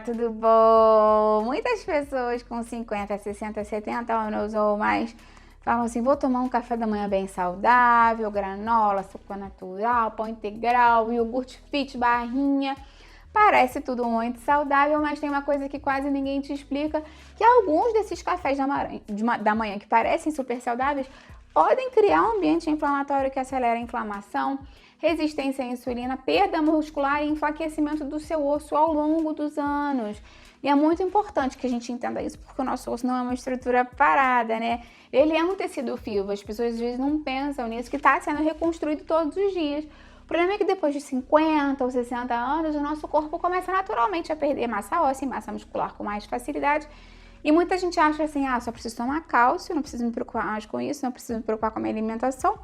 tudo bom? Muitas pessoas com 50, 60, 70 anos ou mais falam assim, vou tomar um café da manhã bem saudável, granola, açúcar natural, pão integral, iogurte fit, barrinha. Parece tudo muito saudável, mas tem uma coisa que quase ninguém te explica, que alguns desses cafés da manhã que parecem super saudáveis podem criar um ambiente inflamatório que acelera a inflamação, resistência à insulina, perda muscular e enfraquecimento do seu osso ao longo dos anos. E é muito importante que a gente entenda isso, porque o nosso osso não é uma estrutura parada, né? Ele é um tecido vivo, as pessoas às vezes não pensam nisso, que está sendo reconstruído todos os dias. O problema é que depois de 50 ou 60 anos, o nosso corpo começa naturalmente a perder massa óssea e massa muscular com mais facilidade. E muita gente acha assim, só preciso tomar cálcio, não preciso me preocupar mais com isso, não preciso me preocupar com a minha alimentação.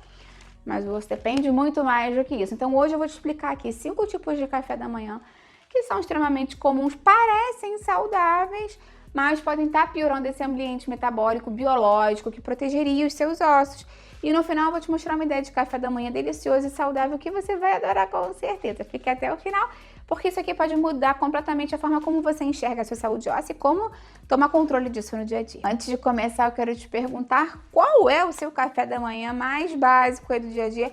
Mas o osso depende muito mais do que isso. Então hoje eu vou te explicar aqui 5 tipos de café da manhã que são extremamente comuns, parecem saudáveis, mas podem estar piorando esse ambiente metabólico, biológico, que protegeria os seus ossos. E no final eu vou te mostrar uma ideia de café da manhã delicioso e saudável que você vai adorar com certeza. Fique até o final, porque isso aqui pode mudar completamente a forma como você enxerga a sua saúde óssea e como tomar controle disso no dia a dia. Antes de começar, eu quero te perguntar qual é o seu café da manhã mais básico aí do dia a dia.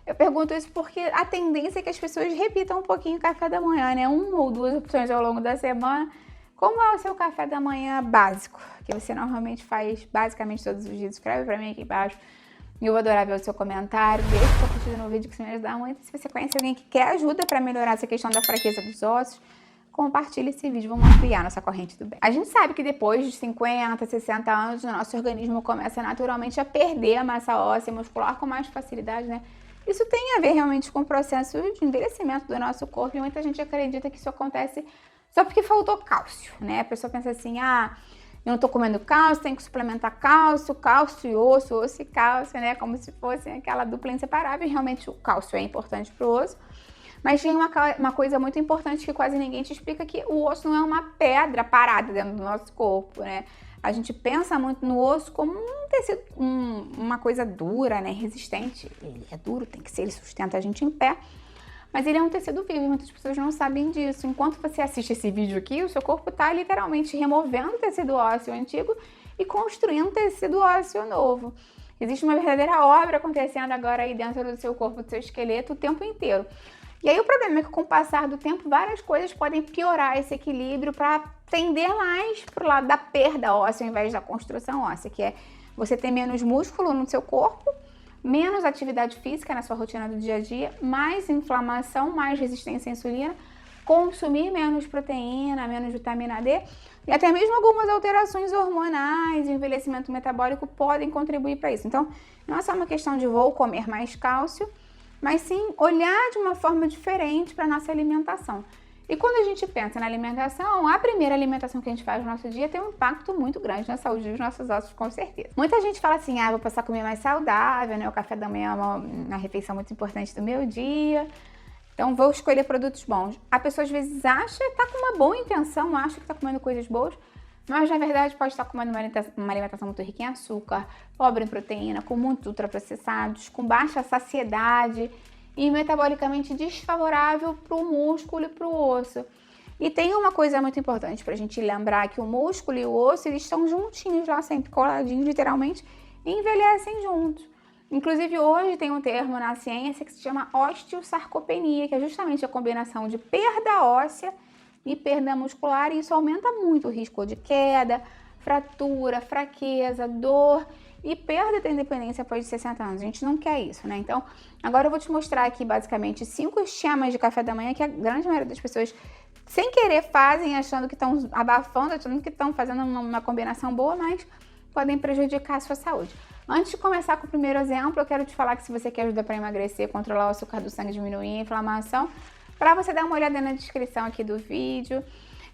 Eu pergunto isso porque a tendência é que as pessoas repitam um pouquinho o café da manhã, né? 1 ou 2 opções ao longo da semana. Como é o seu café da manhã básico, que você normalmente faz basicamente todos os dias? Escreve pra mim aqui embaixo. Eu vou adorar ver o seu comentário. Deixa sua curtida no vídeo que isso me ajuda muito. Se você conhece alguém que quer ajuda para melhorar essa questão da fraqueza dos ossos, compartilhe esse vídeo, vamos ampliar nossa corrente do bem. A gente sabe que depois de 50, 60 anos, o nosso organismo começa naturalmente a perder a massa óssea e muscular com mais facilidade, né? Isso tem a ver realmente com o processo de envelhecimento do nosso corpo e muita gente acredita que isso acontece só porque faltou cálcio, né? A pessoa pensa assim, eu não tô comendo cálcio, tenho que suplementar cálcio, cálcio e osso e cálcio, né? Como se fosse aquela dupla inseparável. E realmente o cálcio é importante pro osso. Mas tem uma coisa muito importante que quase ninguém te explica, que o osso não é uma pedra parada dentro do nosso corpo, né? A gente pensa muito no osso como um tecido, uma coisa dura, né? Resistente. Ele é duro, tem que ser, ele sustenta a gente em pé. Mas ele é um tecido vivo e muitas pessoas não sabem disso. Enquanto você assiste esse vídeo aqui, o seu corpo está literalmente removendo o tecido ósseo antigo e construindo tecido ósseo novo. Existe uma verdadeira obra acontecendo agora aí dentro do seu corpo, do seu esqueleto, o tempo inteiro. E aí o problema é que com o passar do tempo, várias coisas podem piorar esse equilíbrio para tender mais para o lado da perda óssea ao invés da construção óssea, que é você ter menos músculo no seu corpo, menos atividade física na sua rotina do dia a dia, mais inflamação, mais resistência à insulina, consumir menos proteína, menos vitamina D e até mesmo algumas alterações hormonais e envelhecimento metabólico podem contribuir para isso. Então, não é só uma questão de vou comer mais cálcio, mas sim olhar de uma forma diferente para a nossa alimentação. E quando a gente pensa na alimentação, a primeira alimentação que a gente faz no nosso dia tem um impacto muito grande na saúde dos nossos ossos, com certeza. Muita gente fala assim, vou passar a comer mais saudável, né? O café da manhã é uma refeição muito importante do meu dia, então vou escolher produtos bons. A pessoa às vezes acha, tá com uma boa intenção, acha que tá comendo coisas boas, mas na verdade pode estar comendo uma alimentação muito rica em açúcar, pobre em proteína, com muitos ultraprocessados, com baixa saciedade e metabolicamente desfavorável para o músculo e para o osso. E tem uma coisa muito importante para a gente lembrar, que o músculo e o osso, eles estão juntinhos lá, sempre coladinhos, literalmente, e envelhecem juntos. Inclusive hoje tem um termo na ciência que se chama osteosarcopenia, que é justamente a combinação de perda óssea e perda muscular, e isso aumenta muito o risco de queda, fratura, fraqueza, dor e perda da independência após de 60 anos. A gente não quer isso, né? Então, agora eu vou te mostrar aqui basicamente 5 esquemas de café da manhã que a grande maioria das pessoas, sem querer, fazem, achando que estão abafando, achando que estão fazendo uma combinação boa, mas podem prejudicar a sua saúde. Antes de começar com o primeiro exemplo, eu quero te falar que se você quer ajuda para emagrecer, controlar o açúcar do sangue, diminuir a inflamação, para você dar uma olhada na descrição aqui do vídeo.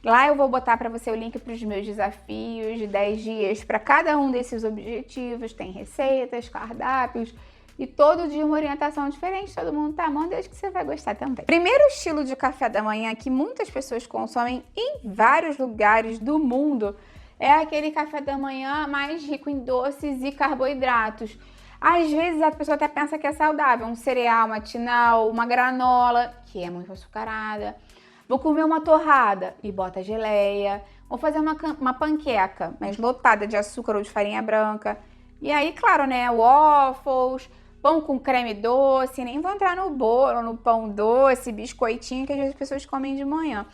Lá eu vou botar para você o link para os meus desafios de 10 dias para cada um desses objetivos. Tem receitas, cardápios e todo dia uma orientação diferente. Todo mundo tá amando, acho que você vai gostar também. Primeiro estilo de café da manhã que muitas pessoas consomem em vários lugares do mundo é aquele café da manhã mais rico em doces e carboidratos. Às vezes a pessoa até pensa que é saudável, um cereal matinal, uma granola, que é muito açucarada. Vou comer uma torrada e bota geleia. Vou fazer uma panqueca, mas lotada de açúcar ou de farinha branca. E aí, claro, né, waffles, pão com creme doce, nem vou entrar no bolo, no pão doce, biscoitinho que às vezes as pessoas comem de manhã.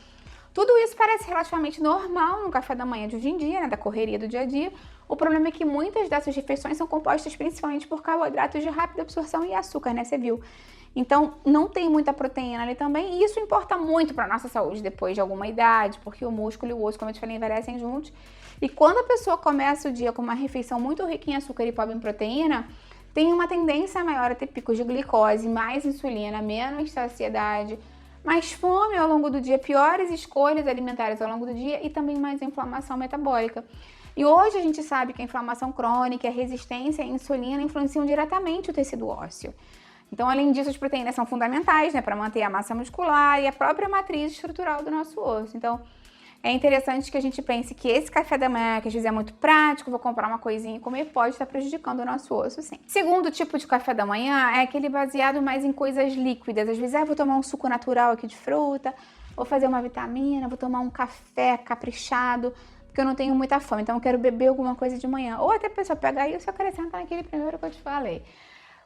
Tudo isso parece relativamente normal no café da manhã de hoje em dia, né, da correria do dia a dia. O problema é que muitas dessas refeições são compostas principalmente por carboidratos de rápida absorção e açúcar, né, você viu? Então, não tem muita proteína ali também, e isso importa muito para nossa saúde depois de alguma idade, porque o músculo e o osso, como eu te falei, envelhecem juntos. E quando a pessoa começa o dia com uma refeição muito rica em açúcar e pobre em proteína, tem uma tendência maior a ter picos de glicose, mais insulina, menos saciedade, mais fome ao longo do dia, piores escolhas alimentares ao longo do dia e também mais inflamação metabólica. E hoje a gente sabe que a inflamação crônica e a resistência à insulina influenciam diretamente o tecido ósseo. Então, além disso, as proteínas são fundamentais, né, para manter a massa muscular e a própria matriz estrutural do nosso osso. Então, é interessante que a gente pense que esse café da manhã, que às vezes é muito prático, vou comprar uma coisinha e comer, pode estar prejudicando o nosso osso, sim. Segundo tipo de café da manhã é aquele baseado mais em coisas líquidas. Às vezes, vou tomar um suco natural aqui de fruta, vou fazer uma vitamina, vou tomar um café caprichado, porque eu não tenho muita fome, então eu quero beber alguma coisa de manhã. Ou até a pessoa pegar isso e acrescenta naquele primeiro que eu te falei.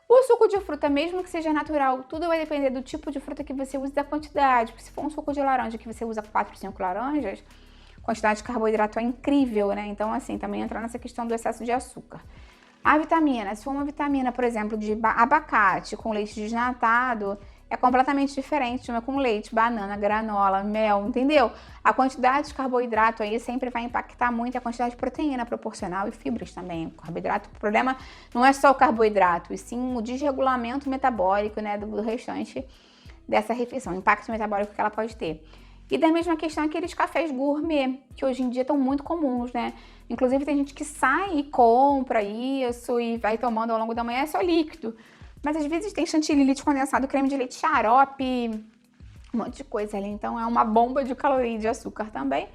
O suco de fruta, mesmo que seja natural, tudo vai depender do tipo de fruta que você usa e da quantidade. Porque se for um suco de laranja que você usa 4, 5 laranjas, a quantidade de carboidrato é incrível, né? Então, assim, também entra nessa questão do excesso de açúcar. A vitamina, se for uma vitamina, por exemplo, de abacate com leite desnatado, é completamente diferente de uma com leite, banana, granola, mel, entendeu? A quantidade de carboidrato aí sempre vai impactar muito a quantidade de proteína proporcional e fibras também. O carboidrato, o problema não é só o carboidrato, e sim o desregulamento metabólico, né, do restante dessa refeição, o impacto metabólico que ela pode ter. E da mesma questão aqueles cafés gourmet, que hoje em dia estão muito comuns, né? Inclusive tem gente que sai e compra isso e vai tomando ao longo da manhã, é só líquido. Mas às vezes tem chantilly, leite condensado, creme de leite, xarope, um monte de coisa ali. Então é uma bomba de caloria e de açúcar também,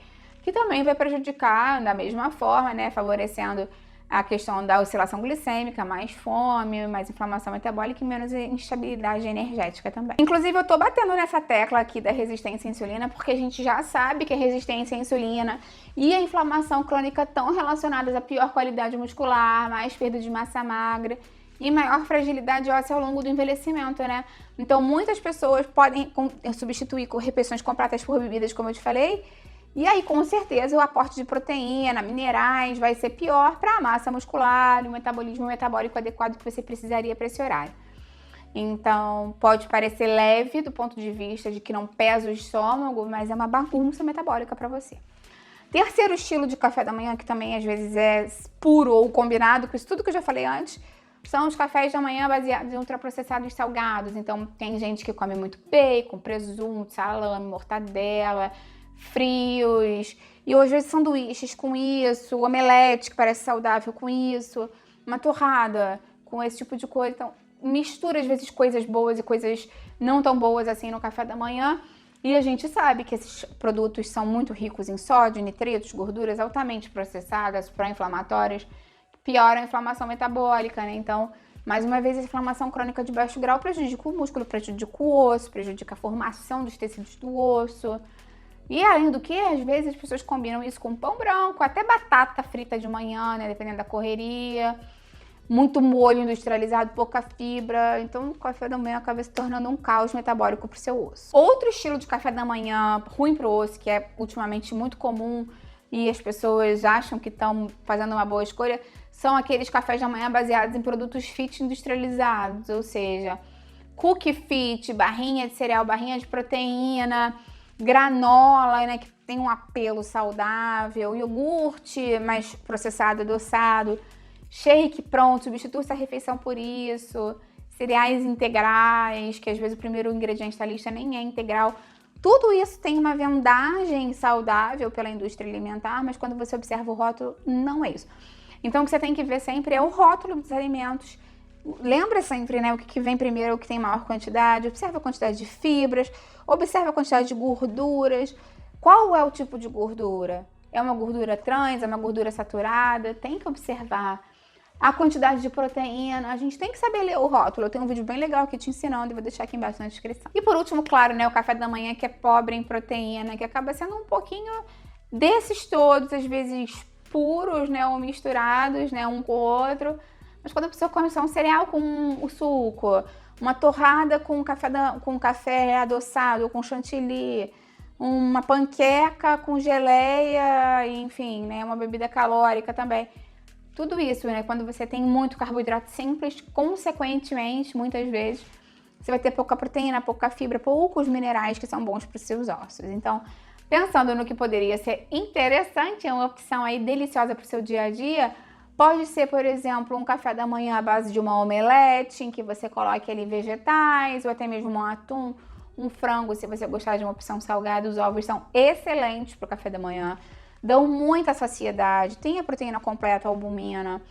que também vai prejudicar da mesma forma, né? Favorecendo a questão da oscilação glicêmica, mais fome, mais inflamação metabólica e menos instabilidade energética também. Inclusive, eu tô batendo nessa tecla aqui da resistência à insulina, porque a gente já sabe que a resistência à insulina e a inflamação crônica estão relacionadas a pior qualidade muscular, mais perda de massa magra e maior fragilidade óssea ao longo do envelhecimento, né? Então, muitas pessoas podem substituir refeições completas por bebidas, como eu te falei, e aí, com certeza, o aporte de proteína, minerais vai ser pior para a massa muscular e o metabolismo metabólico adequado que você precisaria para esse horário. Então, pode parecer leve do ponto de vista de que não pesa o estômago, mas é uma bagunça metabólica para você. Terceiro estilo de café da manhã, que também às vezes é puro ou combinado com isso tudo que eu já falei antes, são os cafés da manhã baseados em ultraprocessados salgados. Então, tem gente que come muito bacon, presunto, salame, mortadela, frios, e hoje vezes sanduíches com isso, omelete que parece saudável com isso, uma torrada com esse tipo de coisa. Então, mistura às vezes coisas boas e coisas não tão boas assim no café da manhã. E a gente sabe que esses produtos são muito ricos em sódio, nitritos, gorduras altamente processadas, pró-inflamatórias, que pioram a inflamação metabólica, né? Então, mais uma vez, a inflamação crônica de baixo grau prejudica o músculo, prejudica o osso, prejudica a formação dos tecidos do osso. E além do que, às vezes as pessoas combinam isso com pão branco, até batata frita de manhã, né? Dependendo da correria. Muito molho industrializado, pouca fibra. Então, o café da manhã acaba se tornando um caos metabólico para o seu osso. Outro estilo de café da manhã ruim para o osso, que é ultimamente muito comum e as pessoas acham que estão fazendo uma boa escolha, são aqueles cafés da manhã baseados em produtos fit industrializados, ou seja, cookie fit, barrinha de cereal, barrinha de proteína, granola, né, que tem um apelo saudável, iogurte mais processado, adoçado, shake pronto, substitui essa refeição por isso, cereais integrais, que às vezes o primeiro ingrediente da lista nem é integral. Tudo isso tem uma vendagem saudável pela indústria alimentar, mas quando você observa o rótulo, não é isso. Então o que você tem que ver sempre é o rótulo dos alimentos. Lembra sempre, né, o que vem primeiro, o que tem maior quantidade, observa a quantidade de fibras, observa a quantidade de gorduras. Qual é o tipo de gordura? É uma gordura trans, é uma gordura saturada? Tem que observar. a quantidade de proteína. A gente tem que saber ler o rótulo. Eu tenho um vídeo bem legal aqui te ensinando, eu vou deixar aqui embaixo na descrição. E por último, claro, né, o café da manhã que é pobre em proteína, que acaba sendo um pouquinho desses todos, às vezes puros, né, ou misturados, né, um com o outro. Mas quando a pessoa come só um cereal com o suco, uma torrada com café adoçado, com chantilly, uma panqueca com geleia, enfim, né, uma bebida calórica também. Tudo isso, né, quando você tem muito carboidrato simples, consequentemente, muitas vezes, você vai ter pouca proteína, pouca fibra, poucos minerais que são bons para os seus ossos. Então, pensando no que poderia ser interessante, é uma opção aí deliciosa para o seu dia a dia, pode ser, por exemplo, um café da manhã à base de uma omelete, em que você coloque ali vegetais, ou até mesmo um atum, um frango, se você gostar de uma opção salgada. Os ovos são excelentes para o café da manhã, dão muita saciedade, tem a proteína completa, a albumina,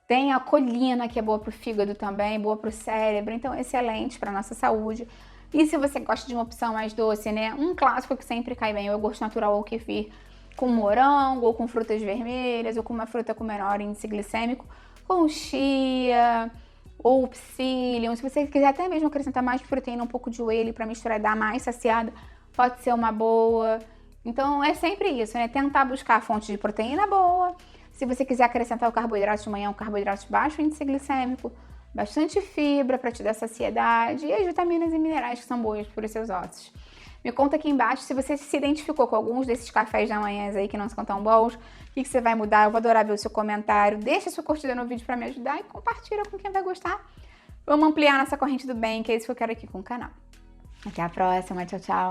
tem a colina, que é boa para o fígado também, boa para o cérebro, então excelente para a nossa saúde. E se você gosta de uma opção mais doce, né, um clássico que sempre cai bem é o iogurte natural ou kefir, com morango, ou com frutas vermelhas, ou com uma fruta com menor índice glicêmico, com chia, ou psyllium. Se você quiser até mesmo acrescentar mais proteína, um pouco de whey para misturar e dar mais saciada, pode ser uma boa. Então é sempre isso, né? Tentar buscar a fonte de proteína boa. Se você quiser acrescentar o carboidrato de manhã, um carboidrato de baixo índice glicêmico, bastante fibra para te dar saciedade e as vitaminas e minerais que são boas para os seus ossos. Me conta aqui embaixo se você se identificou com alguns desses cafés da manhã aí que não são tão bons, o que você vai mudar. Eu vou adorar ver o seu comentário. Deixa sua curtida no vídeo para me ajudar e compartilha com quem vai gostar. Vamos ampliar nossa corrente do bem, que é isso que eu quero aqui com o canal. Até a próxima, tchau, tchau!